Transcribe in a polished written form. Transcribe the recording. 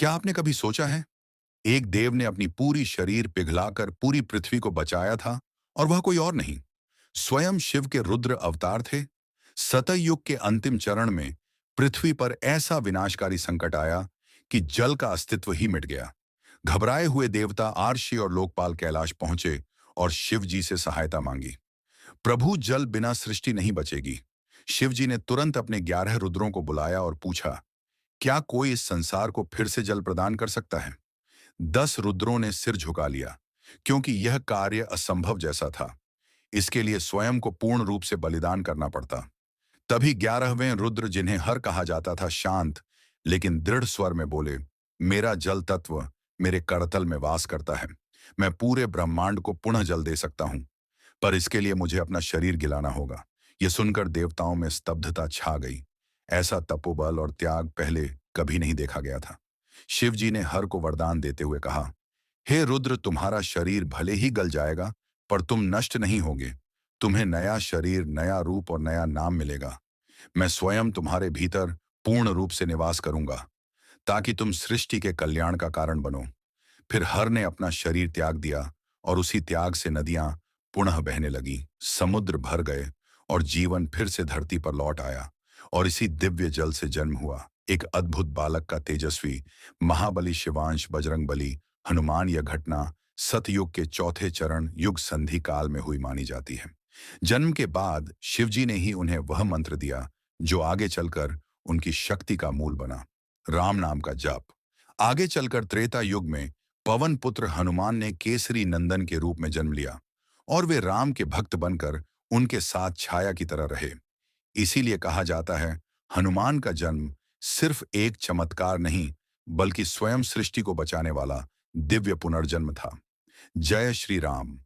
क्या आपने कभी सोचा है, एक देव ने अपनी पूरी शरीर पिघलाकर पूरी पृथ्वी को बचाया था, और वह कोई और नहीं, स्वयं शिव के रुद्र अवतार थे। सतयुग के अंतिम चरण में पृथ्वी पर ऐसा विनाशकारी संकट आया कि जल का अस्तित्व ही मिट गया। घबराए हुए देवता आर्षि और लोकपाल कैलाश पहुंचे और शिव जी से सहायता मांगी। प्रभु, जल बिना सृष्टि नहीं बचेगी। शिव जी ने तुरंत अपने 11 रुद्रों को बुलाया और पूछा, क्या कोई इस संसार को फिर से जल प्रदान कर सकता है? 10 रुद्रों ने सिर झुका लिया, क्योंकि यह कार्य असंभव जैसा था। इसके लिए स्वयं को पूर्ण रूप से बलिदान करना पड़ता। तभी 11वें रुद्र, जिन्हें हर कहा जाता था, शांत लेकिन दृढ़ स्वर में बोले, मेरा जल तत्व मेरे करतल में वास करता है। मैं पूरे ब्रह्मांड को पुनः जल दे सकता हूं, पर इसके लिए मुझे अपना शरीर गिलाना होगा। यह सुनकर देवताओं में स्तब्धता छा गई। ऐसा तपोबल और त्याग पहले कभी नहीं देखा गया था। शिव जी ने हर को वरदान देते हुए कहा, हे रुद्र, तुम्हारा शरीर भले ही गल जाएगा, पर तुम नष्ट नहीं होगे। तुम्हें नया शरीर, नया रूप और नया नाम मिलेगा। मैं स्वयं तुम्हारे भीतर पूर्ण रूप से निवास करूंगा, ताकि तुम सृष्टि के कल्याण का कारण बनो। फिर हर ने अपना शरीर त्याग दिया, और उसी त्याग से नदियां पुनः बहने लगी, समुद्र भर गए, और जीवन फिर से धरती पर लौट आया। और इसी दिव्य जल से जन्म हुआ एक अद्भुत बालक का तेजस्वी महाबली शिवांश बजरंगबली। हनुमान। यह घटना सतयुग के चौथे चरण युग संधि काल में हुई मानी जाती है। जन्म के बाद शिवजी ने ही उन्हें वह मंत्र दिया जो आगे चलकर उनकी शक्ति का मूल बना, राम नाम का जाप। आगे चलकर त्रेता युग में पवन पुत्र हनुमान ने केसरी नंदन के रूप में जन्म लिया, और वे राम के भक्त बनकर उनके साथ छाया की तरह रहे। इसीलिए कहा जाता है, हनुमान का जन्म सिर्फ एक चमत्कार नहीं, बल्कि स्वयं सृष्टि को बचाने वाला दिव्य पुनर्जन्म था। जय श्री राम।